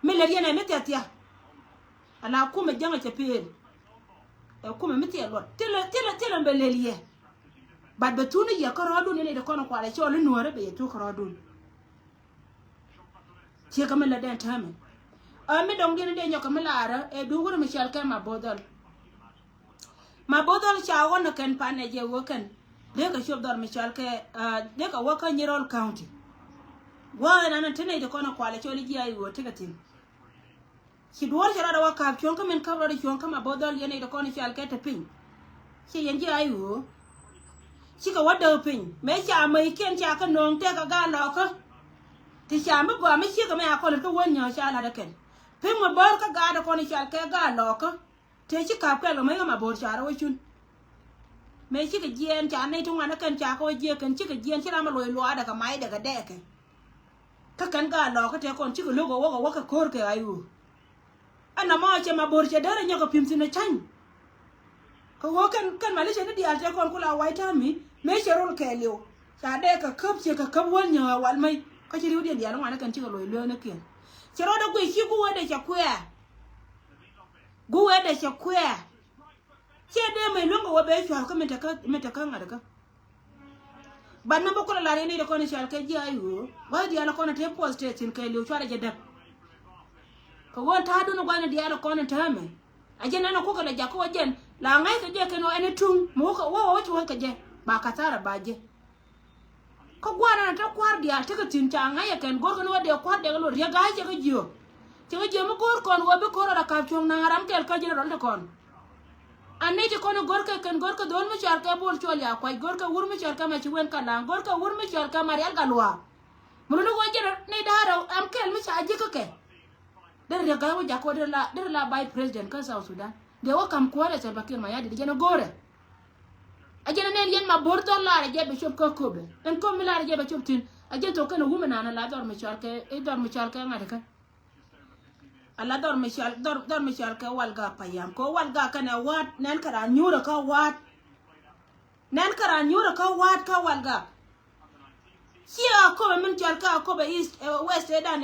Meleria na metiatia. Ala kuma janga chapel. Kuma metia lot. Tela belelia. But betuni ya karodun ni de kono kwala chole nuore be to karodun. Chia kamela den tame. Me dong dine de nyokamela ara e dugure Michelle ka mabodol. Mabodol cha wona ken pane je woken. De ka shob dor Michelle ka de ka waka Nyirol County. Wa na tene de kono kwala chole ji ayi wo tigatin. Ki duwar shara da waka chonka men kabro de chonka mabodol yene de kono Michelle ka tapin. Ki yenji ayi wo. Chika wada pin me cha mai ken cha ka nong te ka ga lo ka ti cha me gwa me chika me akol ka won nya cha la da ken pin mo bor ka ga da ko ni cha ka ga lo ka te chika ka lo me ma bor cha ro chun me chika jien cha nei tu ngana ken cha ko je ken chika jien cha ma lo da ka mai da ka de ke ka kan ga lo ka te kon chika lo go wo ka kor ke ayu ana ma cha ma bor cha da nya ka pim tin na chan ko wo kan malisha ni dia te kon kula waita mi me sherol kelio cha de ka kap che ka kap won nya wal mai ka chi riu dia no ngana kan chi ko lo na ken chero da ku chi ku wa de cha kwa gu wa de cha kwa che de me lungo wa be chwa ka meta ka ngada ka ban na bokula la ni de kon shal ka ji ayu wa dia la kon te post te tin kelio chwa de da ko won ta do no gwana dia la kon ta me ajena na ko ka da ja ko jen la ngai ka je ke no ene tung mo ko wo to ka je ba ka tara ba je ko gwana ta kwar dia ta ka tin ta ngai ken go no de kwar de lo ria ga je ka jio mo gor kon wo be ko ra ka chung na ngaram kel ka je ro de kon ane je kono gor ka ken gor ka don me char ka bol chol ya kwai gor ka wur me char ka ma chi wen ka lang gor ka wur me char ka marial galwa mo no wo je ne daro am kel me cha je ka ke der ria ga wo ja ko der la by president ka South Sudan de wo kam ko le Salva Kiir Mayadi de no gore ajena ne yen ma borto la re je be chop ko kobe en ko mi la re je be chop tin ajen to kana wuma na la dor me char ke e dor me char ke ngade ka ala dor me char ke walga payam ko walga kana wat nan kara nyura ka wat ka walga sia ko men char ka ko be east west eda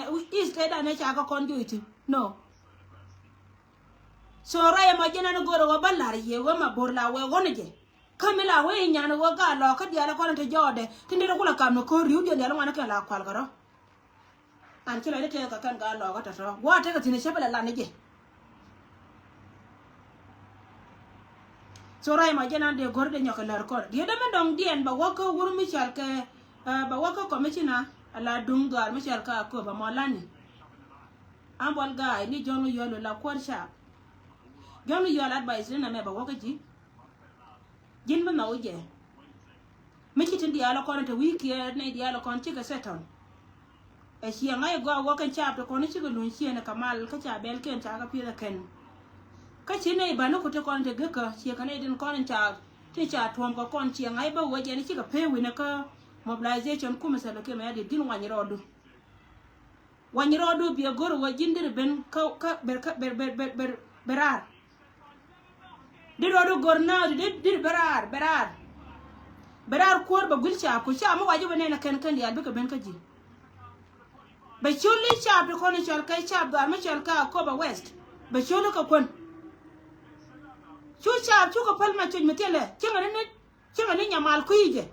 ne cha ka kon juiti no so raya ma jena no goro wa ballare ye wa ma borla we woneje kamela we nyana wo ga lo ka dia la ko te jode tinde ko la kam no ko riu dia la ngana ka la kwal garo an kila de te ka kan ga lo ka ta so wa te ka tine shebele la neje so raya ma jena de goro de nyoka la ko dia de men dong dien ba wa ko wur mi chal ke ba wa ko komishina ala dungar mi chal ka ko ba molani ambol ga ni jonu yolo la kwarsha John you advice na me ba wakaji jin ba na oje me kitin dia la kon to wiki ne dia la kon chika seton e shi ngai go wakan cha to kon chika lun shi na kamal ka cha bel ken cha ka pira ken ka chi ne ba no ko to kon te gaka shi ka ne din kon cha ti cha tom ko kon chi ngai ba waje ni chika pe wi na ka mobilization kuma sa ke me din wanyirodu bi goro wajindir ben ka berar dirodu gorna dir berar kor ba gulcha ko cha mu wajiba ne na kan ya duka ben kaji ba chuli cha bi ko ni chal kai cha ba ma chal ka ko ba west ba chulu ka kon chu cha chu ko palma chu metele chinga ni nyamal kuije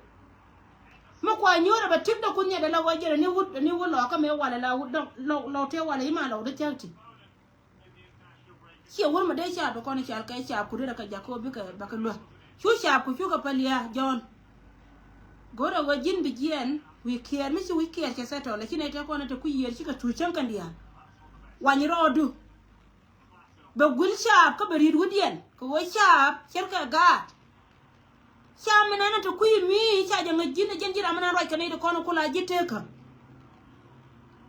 mo kwa nyora ba tikda kunya da la wajira ni wulo ka me wala la lo te wala ima lo de chati ki wor ma de cha do ko ni chal kai cha ku da ka jakobi ka ba ka lo chu cha ku chu ka palia John gora wajin bi gien wi kier mi wi kier ke seto le kine te ko na te ku yer chi ka tu chan kan dia wani rodu ba gul cha ka bari rudien ko wo cha cher ka ga cha menana to ku mi cha janga jinna jenjira mana roi kanai ko no kula jiteka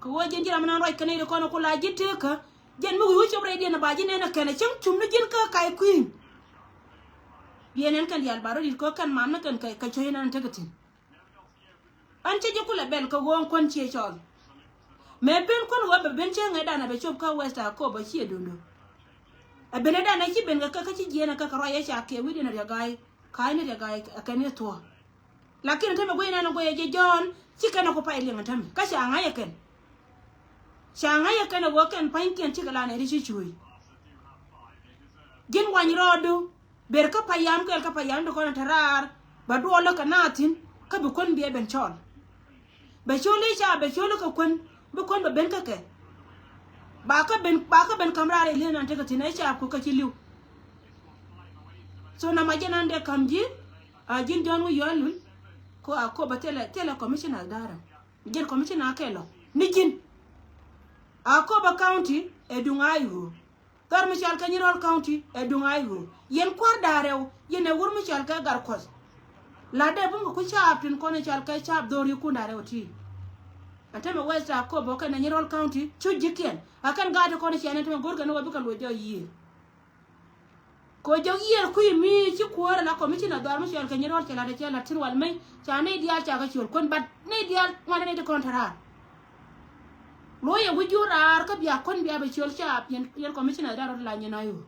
ko wo jenjira mana roi kanai ko no kula jiteka jen mu wu chobre dia na baji ne na kana chum chum na jin ka kai ku bienen kan yal baro dir ko kan mamna kan kai ka choyina nan tagatin an ce kula bel ko gon kon che chol me ben kon wa ben che ngai dana be chop ka westa ko ba chi dondo a beneda na chi ben ka chi jena ka roya cha ke wi na ya gai kai ne ga ka ne to lakini teme go ina no go ye John chika na ko pa ile ngatam ka sha ngaya ken Shanga ya kana woken painkin chikala ne rishi chui. Gin wany rodu ber ka payam kel ka payam do kono tarar badu ola kanatin ka bu kon biye ben chol. Be choli cha be choli ka kon bu kon be ben ka ke. Ba ka ben kamrare le nan te ka tinai cha ku ka chiliu. So na majana nde kamji a jin jonu yolul ko a ko batele commissioner dara. Jin commissioner akelo. Ni jin Akoba County edungayu. Dar Michal Kanyirol County edungayu. Yen kwar darew yen e wur Michal ka garkos. La de bungo ku chap tin kono chal ka chap dori ku darew ti. Atema West Akoba ka Nanyirol County chujikien. Akan gade kono chene tuma gorga no bika lojo yi. Ko jo yi ku mi chi kwar la commissioner dar Michal Kanyirol chala de chala tin wal mai chane dial cha ka chul kon bat ne dial ngane ne de kontara. Loya wujura ka biya kon biya be chol cha yen commissioner da la nyina yo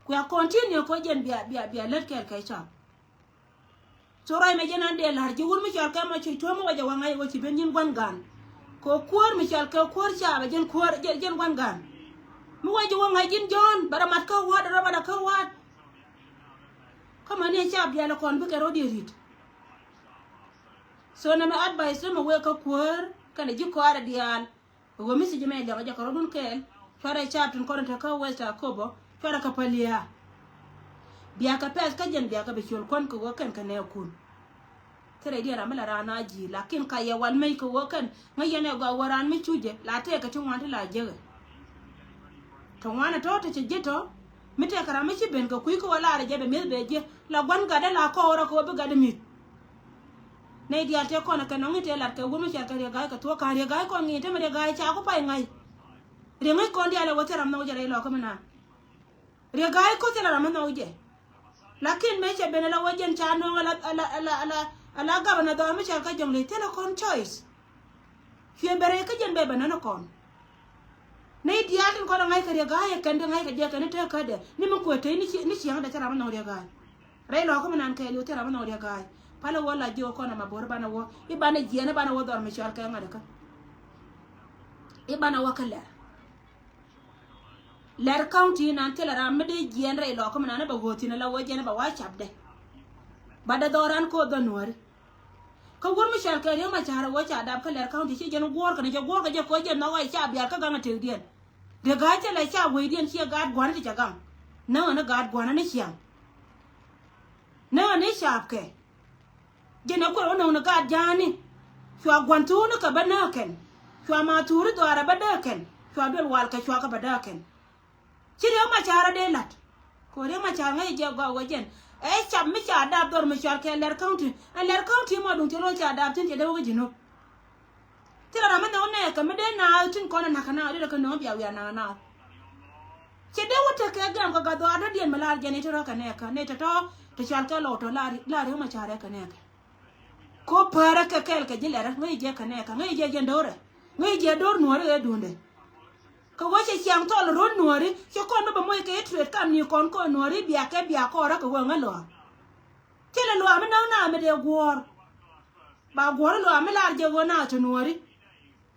ku ya continue ko jen biya let kel kai cha so rai me jena de lar ji wur mi chal ka ma chi to mo waja wanga yo chi ben yin gwan ko kuor mi chal ka kuor cha be jen kuor jen gwan gan mo waja wanga jin jon bara mat ka wad ra bara ka wad kama ne cha biya la kon bi ka rodi rit so na me advice mo we ka kuor kana jiko ara dial wo misi jeme jaga jaka rodun kel fara chatun kono ta ka West Akobo fara ka palia biya ka pes ka jen biya ka be chol kon ko wokan ka ne kun tere dia ramala rana ji lakin ka ya wal mai ko wokan ngayene go waran mi chuje la te ka tun wanta la jega to wana to te jeto mite kara mi ci ben ko kuy ko wala ara jebe mi be je la gwan ga da la ko ora ko be ga de mi ne dia te kono ka no ngite la ke wumi cha ka ga ka to ka ga ko ngite me ga cha ko pai ngai re ngai ko dia le wote ram no jere lo ko mena re ga ko te la ram no je lakin me che ben la wojen cha no ala ga na do me cha ka jong le te la kon choice fie bere ka jen be banana kon ne dia tin ko ngai ka re ga ka nde ngai ka je ka ne te ka de ni mo ko te ni chi yang da cha ram no re ga re lo ko mena ka le te ram no re ga pala wala jo ko na mabor bana wo ibana jiena bana wo dor mi chal ka ngada ka ibana wakala ler county nan tela ramde jien re lo ko na ba gotina la wo jena ba wa chabde bada doran ko donor ko wor mi chal ka re ma chara wo cha dab ka ler county chi jen gor ka ne je gor ka je ko je na wa cha biar ka ga ngate dien de ga cha la cha we dien chi ga gwan ti cha gam na ga gwan ne chiang na ne chap ke jena ko no ga jani shwa gwantu no ka banaken shwa ma turu do ara badaken shwa bel wal ka shwa ka badaken chire ma chara de lat ko re ma chara ngai je go wajen e cham mi cha dab dor mi char ke ler county mo dun tiro cha dab tin je de wo jino tira ra ma no ne ka me de na tin ko na kana de ka no biya wi na che de wo te ka gam ka ga do ada dien malar je ne tiro ka ne to char ka lo to la re ma chara ka ne ko para ka kel ka jilera ngai je ka ne ka ngai je jendore ngai je dor nuore e dunde ko wache chiang tol ron nuore cho kon no ba moy ke tret kam ni kon ko nuore biya ko ra ko ngalo tele lo am na me de gor ba gor lo am lar je go na to nuore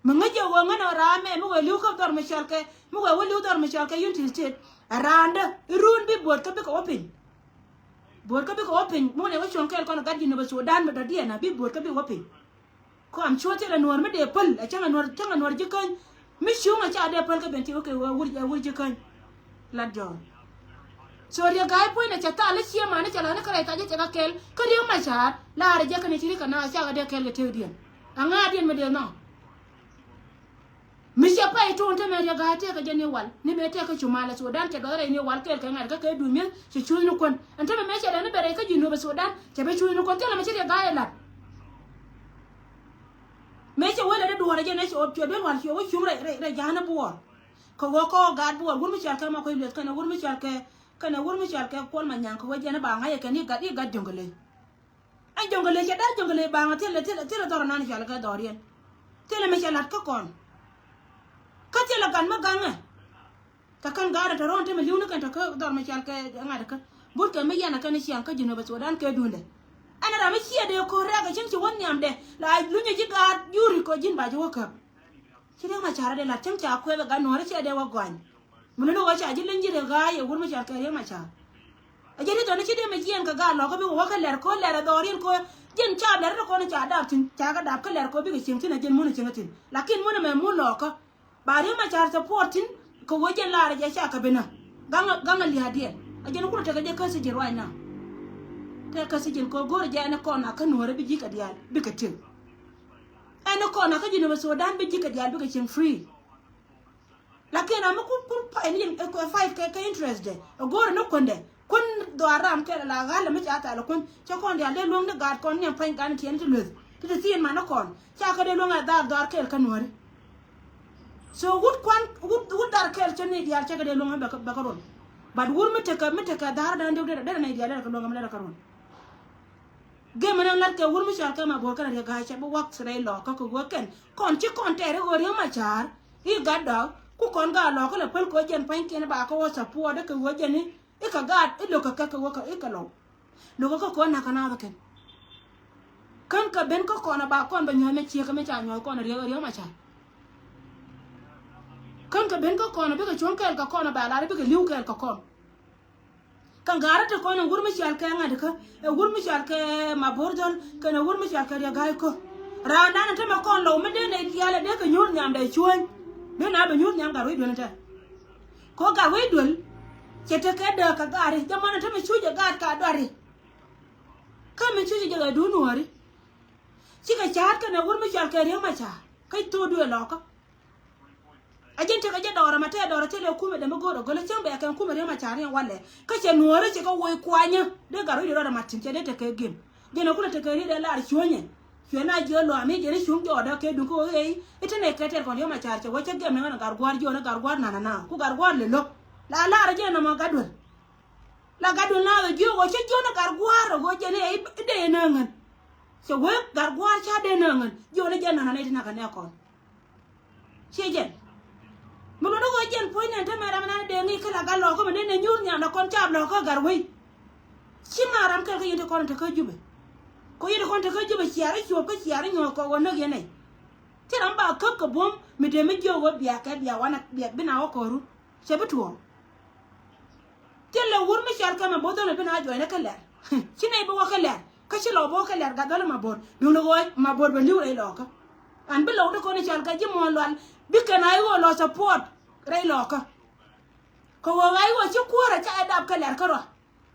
manga je go ngana ra me mo lu ko dor me chalke mo go lu dor me chalke yuntil tet randa run bi bot ka be ko opin bor ka bi ko open mo ne wa chon kel kono gaddi no ba Sudan ba dia na bi bor ka bi open ko am chote la nor me de pal a changa nor jikan mi shunga cha de pal ka benti o ke wa wur jikan la jon so ria gai po ne cha ta la sia ma ne cha la na kare ta je cha kel ka ri ma cha la re je ka ne tiri kana cha ga de kel ke te dien anga dien me de no mi sia pa e ton te me ria gai te ka je ne wal ni me te ka chuma la Sudan cha dore ne wal kel ka ngar ka ke du mi ci chu ni kon ante me cha ne bere ka jino ba Sudan cha be chu ni kon te la me ria gai la me cha wala de duwara je ne ci op de wal ci o chum re jana buor ko go ko gad buor gur mi cha ka ma ko le kana gur mi cha ka ko ma nyang ko je na ba nga ye ka ni ga jongale ai jongale cha da jongale ba nga te dor na ni cha ka dorien te le me cha lat ka kon ka te la gan ma ganga ka kan gara ta ron te me liuna kan ta ka dor me cha ka nga ka bur ka me yana ka ni chiang ka jino ba Sudan ke dunde ana ra me chia de ko ra ga chin chi won nyam de la lu ni ji ga yuri ko jin ba ji woka chỉ riêng mà chả đây là chấm chả quê và cái nói nó chơi đều qua quanh mình nó có chả chỉ lên chỉ được gai ở quân mà chả cái riêng mà chả ở trên đó nó chỉ để mà chiên cái gai nó có bị qua cái lẹt có lẹt đó riêng coi trên chả lẹt nó có nó chả đạp trên chả cái đạp cái lẹt có bị cái chiên trên là trên muốn chiên trên là khi muốn mà muốn lọ có bà riêng mà chả support trên có cái trên là để chả cái bên nào gang lihat dia aja no kulo tagaje kasi je right now ta kasi je ko gore je ana ko na kan hore bi jika dia bi ka tin ana ko na ka jino ba Sudan bi jika dia bi ka tin free lakini am ku pa ni ko 5 ka interest de gore no konde kon do aram ke la gala mi ta la kon cha kon dia le long de gad kon ne pan kan tien ti luz ti tin ma na kon cha ka de long da do ke kan hore so would dar kel chani dia cha ka de long ba ka ron but wur mitaka dar dan de da na dia da ko ngam la karon game na lar ke wur mi char ka ma bor ka ga cha bu wak sre lo ka ko ken kon chi kon tere go ri ma char I ga da ku kon ga lo ka le pel ko jen pan ken ba ko sa pu da ko jen ni I ka ga I lo ka wo ka I ka lo ko na kana ba ken kan ka ben ko na ba kon ba nyo me chi ka me cha nyo ko na ri ma char kan ka ben ko na be ka chon kel ka ko na ba la be ka liu kel ka ko kan gara ta ko na gurmi shal ka ngad ka gurmi shal ka ma bordol ka na gurmi shal ka ya ga ko ra na na ta ma ko lo me de ne ya le de ka nyur nyam de chuon de na be nyur nyam ga ri dol ta ko ga wi dol che ta ka da ka ga ri jamana ta me chu ja ga ka do ri ka me chu ja ga du no ri chi ka chat ka na gurmi shal ka ri ma cha kai to du lo ka ajente ka jadora mate dora tele kume de magoro gole chambe akan kume re machari wale ka che nuore che ko woy kwanya de garo de dora matin che de te ke gim de na kula te ke ri de la chonye chona jo lo ami je shung jo da ke du ko ei itene ke te ko yo machari che wo che gem na gar gwar jo na gar gwar na ku gar gwar le lo la ra je na ma gadul la gadul na jo wo che jo na gar gwar go je ne de na ngan so wo gar gwar cha de na ngan jo le je na na ite na ka ne ko che je mulo do jen point ta mara na de ngi kala galo ko ne ne nyur nya na kon chab lo ko garwi ci maram ka ko yete kon ta ko jube ko yete kon ta ko jube ciare ci ko ciare nyo ko wono gene ti ram ba ko ko bom mi de mi jowo biya ka biya wana biya bina ko ru se betuo tele wur mi shar ka ma bodo ne bina jo ne kala ci ne bo kala ka ci lo bo kala ga dole ma bod du no ma bod be liure lo ka an bi lo do ko ne shar ka ji mo lwal bi kana yo lo support ray loka ko wo ay wo ci kuora ca adab ka ler karo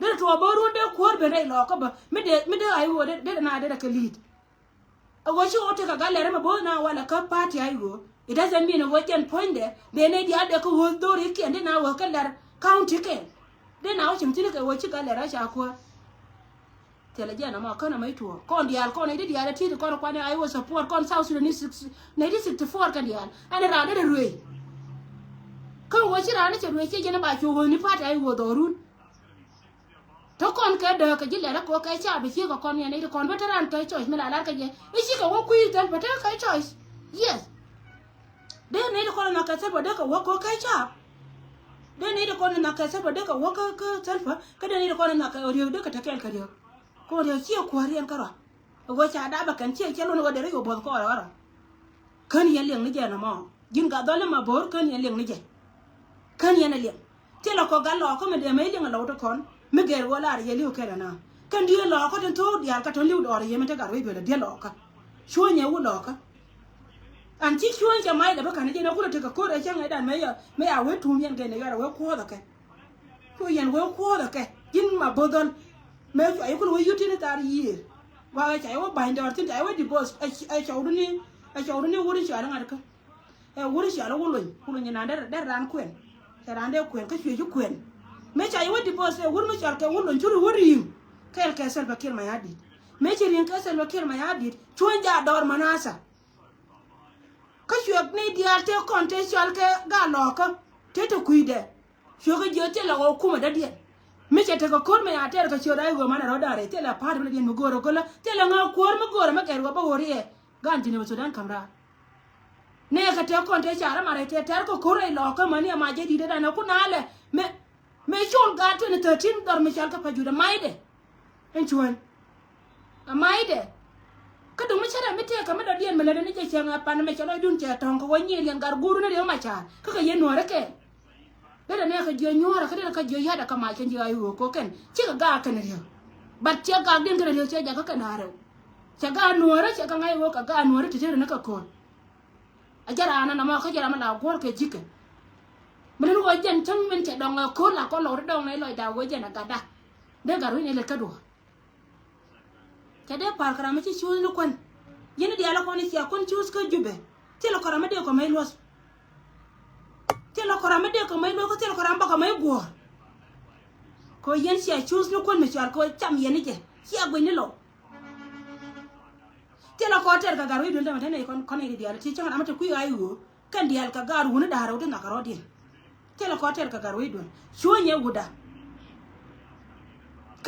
de to bo runde kuor be ray loka ba mi de ay wo de na de ka lead wo ci o te ka galere ma bo na wala ka party ay wo it doesn't mean wo ten point de ne di ade ko wo do ri ke de na wo ka ler county ke de na wo ci mtini ka wo ci galere ca ko tele jana ma kana mai tuo kon dial kon ide dial ti kon ko ne ay wo support kon South Sudanese 1964 kan dial ana ra de ruwe kan wo ci rana ce ruwe ce jena ba cho ni fata ay wo dorun to kon ka da ka jille ra ko kai cha bi ci ko kon ne ide kon veteran kai choice mela lar ka je e ci ka wo ku dal bata kai choice yes de ne ide kon na ka se ba de ka wo ko kai cha de ne ide kon na ka se ba de ka wo ka selfa ka de ne ide kon na ka ori de ka ta kel ka de ko de ci ko rian karo go cha da ba kan ci ke lo no de ro bo ko ara kan ye leng ni je na mo jin ga dole ma bor kan ye leng ni je kan ye na leng te lo ko ga lo ko me de me leng lo to kon me ger wala ye liu ke na kan di lo ko to dia ka to liu do ye me te ga ro be de lo ka sho nye wu lo ka an ci sho je mai da ba kan je na ku te ka ko re chen ai dan me ya we tu mien ge ne ya we ko da ke ko yen we ko da ke jin ma bodon me ay ko we yuti ne tar yi wa cha yo ba ndor tin ay we di boss ay cha uru ni wuri cha ngar ka e wuri cha lo wulu ni na der ran kwen cha ran de kwen ka chwe kwen me cha yo di boss e wuri mi cha ka wulu churu wuri kel ka sel ba kir ma yadi me chi rin ka sel ba kir ma yadi chon ja dor manasa ka chwe ni dia te kon te chal ke ga lo ka te to kuide chwe ga je te la ko kuma da die me che te ko kon me ya te ka chwe dai go mana ro dare te la pa de mo goro ko la te la nga ko mo goro ma ker go ba wori e ganti ne Sudan kamra ne ka te kon te chara mare te ter ko kore lo ka mani ma je di da na ku na le me chol ga to ne 13 dor me chal ka pa juda maide en chuan a maide ka dum chara mete ka ma da dien mele ne je changa pan me chalo dun che tong ko wonyi len gar guru ne ma cha ka ye no reke da ne ka je nyora ka je ya da ka ma chen je ayu ko ken chi ka ga ka ne yo bat che ga din ka ne yo che ja ka na re che ga no re che ka ngai wo ka ga no re te ne ka ko ajara ana na ma ka jara ma la gor ke jike mele no jen chang men che dong ko la ko lo dong ne loi da wo je na ga da de ga ru ne le ka do kade par karama ci ciul no kon yene di ala kon ci kon cius ko jube te lo karama de ko may los te lo karama de ko may lo ko te lo karama ko may go ko yen ci cius no kon me ci ko cham yene je ci agwe ni lo te lo ko ter ga garu dun da tane kon kon di ala ci changa amata ku ayu kan di al ka garu ne da rawu na karo di te lo ko ter ga garu dun ciwo nye guda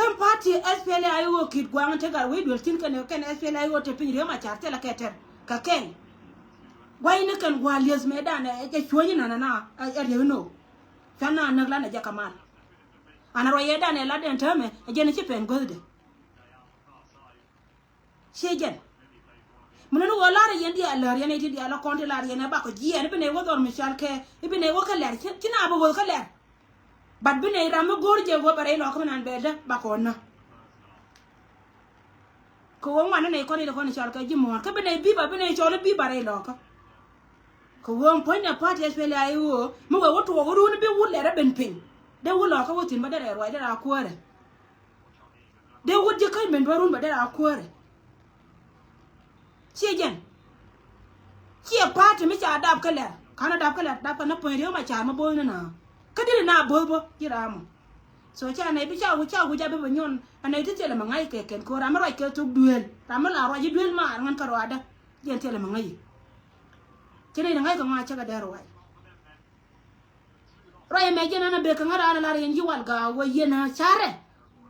kan party SPLA ayo kid gwang te gar we dol tin kan SPLA ayo te pin rema charte la keter ka ken wai ne kan gwa les me da na e chwoni na e re no kana na la na jakamal ana ro ye da ne la den tame e je ne ci pen golde shejen mun no wala re yendi ala re ne ti di ala konti la re ne ba ko ji ne be ne wo dor mi chal ke e be ne wo ka ler ci na bo wo ka ler bat bine ramu gorje go bare lo ko nan beda bakona ko won wana ne ko ni ko ni chal ka jimo ka bine bi ba bine chole bi bare lo ko won ponya party espele ayo mo we woto wo ru ni bi wulle re ben pin de wulo ka wotin ba de ro de ra kuore de wudje kai men do run ba de ra kuore chejen chi party mi cha dab ka le kana dab ka le dab ka na point re ma cha ma bo na kadiri na bobo jiramo so cha na bi cha wu ja be nyon anai ti tele mangai ke ken ko ramaro ke to duel ramala ro ji duel ma ngan karo ada yen tele mangai tele ngai ko ma cha ga daro wai ro ye me jena na be ka ngara ala la yen ji wal ga wo yena chare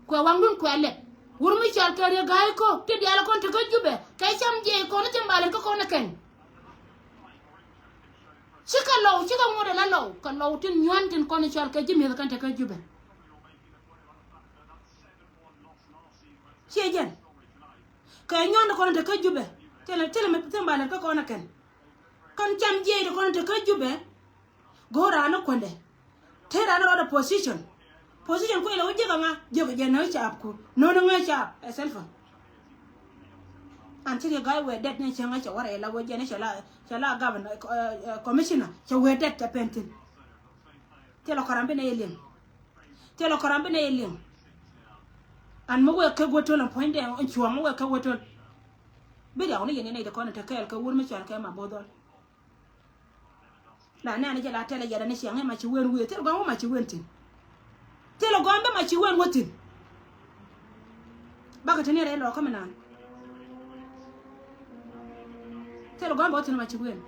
ko wangun ko le wurmi chal ke re gai ko ti di ala kon to ko jube kay cham je ko na tembale ko na ken chika ngode la low ka low tin nyon tin kono chal ka jimi kan te ka jube chejen ka nyon kono te ka jube tele me tembale ka kono ken kan cham je de kono te ka jube gora na konde tera na roda position ko ile wuje ka nga je na chap ko no nga chap selfa until you guy we dead ne changa cha wara la woje ne chala governor commissioner cha we dead ta pentin telo karambe ne yelim an mo we ka goto la point de on chuwa mo we ka goto be da oni yene ne de kono ta kel ka wur mi chan ka ma bodol la na ne jala tele yada ne changa ma chi wen we telo go ma chi wen tin telo go ambe ma chi wen wotin baka tene re lo kama nan telo gamba otin ma chigwen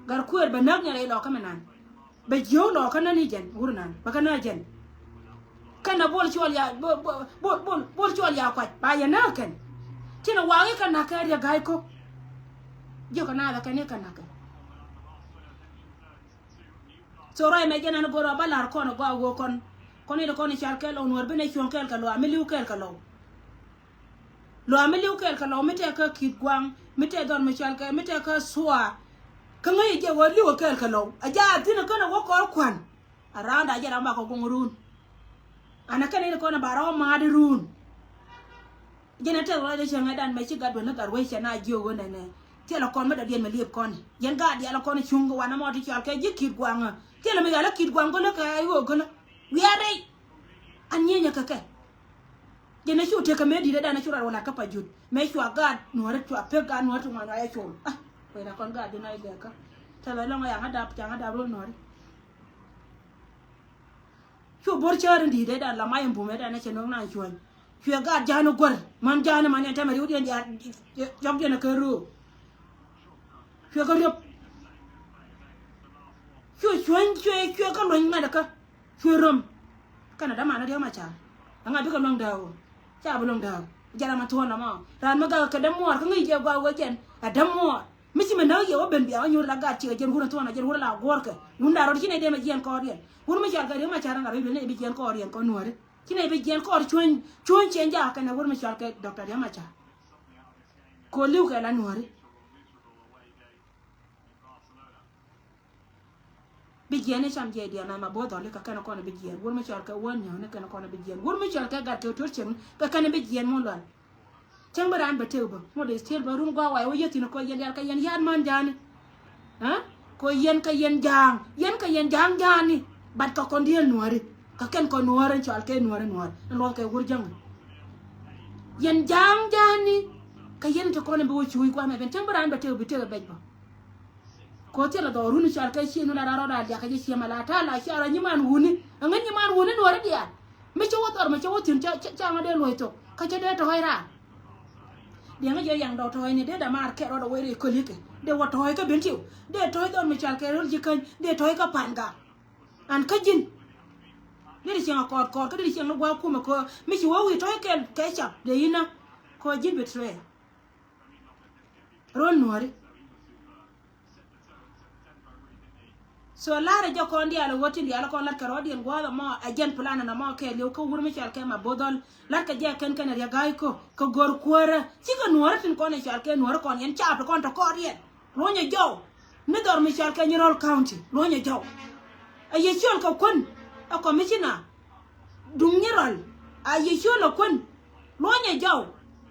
gar kuer ba nag nyare lo kamenan ba jo lo kana ni jen urnan ba kana jen kana bol chol ya bol chol ya kwat ba ya naken tina wangi kana ka ya gai ko jo kana da kane kana ka so ro me jena no goro balar kono go go kon ni ko ni chal kel on wor bene chon kel ka lo ameliu kel ka lo ameliu kel ka lo mete ka kit gwang mete don me chal ka mete ka swa ka ngai je wo liwo kel ka lo aja tina kana wo ko kwan aranda aja ramba ko gongurun ana kana ni ko na baro ma de run jena te wo de changa dan me chi gadwa na garwe chana jiyo wona ne te la kon me da dien me liep kon yen ga di ala kon chungu wana mo ti chal ka je kit gwang te la me ga la kit gwang ko la ka yo ko la we are anyenya kaka jena chu te ka me di da na chura wala ka pa jut me chu aga no re chu pe ga no tu ma ya chu ah we na kon ga di na ile ka ta la lo ya ngada changa da ro no re chu bor chare di da la mai mbu me da na cheno na chu chu ga janu gor man janu man ta mari udi ya jom jena ka ru chu ga ro chu ka lo ma da ka chu rom kana da mana da ma cha anga bi ka long dawo cha bu long dawo jara ma to na ma ran ma ga ka da mo ka ngi je gwa wo ken a da mo mi ci me na ye wo ben bi a nyu la ga ci je ru to na je ru la gor ka mun da ro ci ne de ma jen ko rien wur mi cha ga de ma cha nga bi ne bi jen ko rien ko no re ci ne bi jen ko chon chen ja ka na wur mi cha ka doctor ya ma cha ko liu ka la nuori bijiane cham je dia na ma bodo le ka kana kona bijian wor ma chal ka won nyaw ne kana kona bijian wor ma chal ka ga to chen ka kana bijian mo lan chang baran ba tew ba mo de stel ba rum gwa wa wo yeti no ko yen yal ka yen yan man jani ha ko yen ka yen jang jani bat ka kon dia nuori ka ken ko nuori chal ke nuori lo ka wor jang yen jang jani ka yen to kona bo chui kwa me ben chang baran ba tew bi tew ba ko tela do runu chal ka shi no la ro da ya ka shi mala ta la shi ara nyiman wuni ngan nyiman wuni no dia me cho wotor me cho wotin cha ma de loito ka cha de to hoira dia nga je yang do to ni de da mar ke ro do we ko like de wo to ka ben tiu de to do me chal ke ro ji kan de to ka panga an ka jin ni shi nga ko ka de shi nga gwa ku ma ko me shi wo wi to ke cha de ina ko jin betre ron nori so lara jo ko ndi ala woti ndi ala ko lat karo di ngwa ma ajen plan na ma ke le ko wurmi chal ke ma bodol lat ka je ken ken ya gai ko gor kuora ci ko nuora tin ko ne chal ke nuora kon yen chap ko to ko rien ronya jo ne dor mi chal ke Nyirol County ronya jo aye chol ko kon a commissioner dung Nyirol aye chol kon ronya jo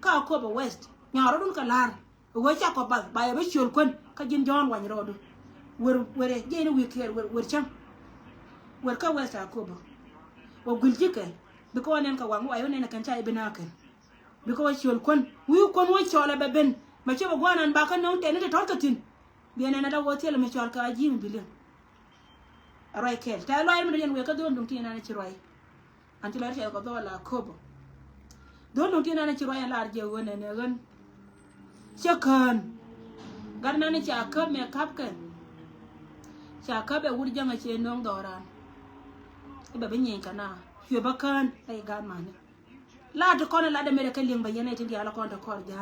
ka ko ba west nyaro dun ka lar wo cha ko ba ya be chol kon ka jin jon wa nyrodu were jeni wiker wer cham wer ka westa akobo o guljike biko nen ka wangu ayo nen kan chai binaka biko chol kon wi kon wo chola beben ma chebo gwanan ba kan non tene to totin biene na da wotel me chol ka jim bilin arai kel ta lo ay mi den we ka don dum tina na chiroi anti la che ko do la kobo don dum tina na chiroi la arje wona ne gon chakan garna ne cha ka me kapken cha ka be wur janga che nong doran ibe be nyen kana hyo bakan ay gan mane la to kono la de mere ka ling ba yene tin ya la kon to kor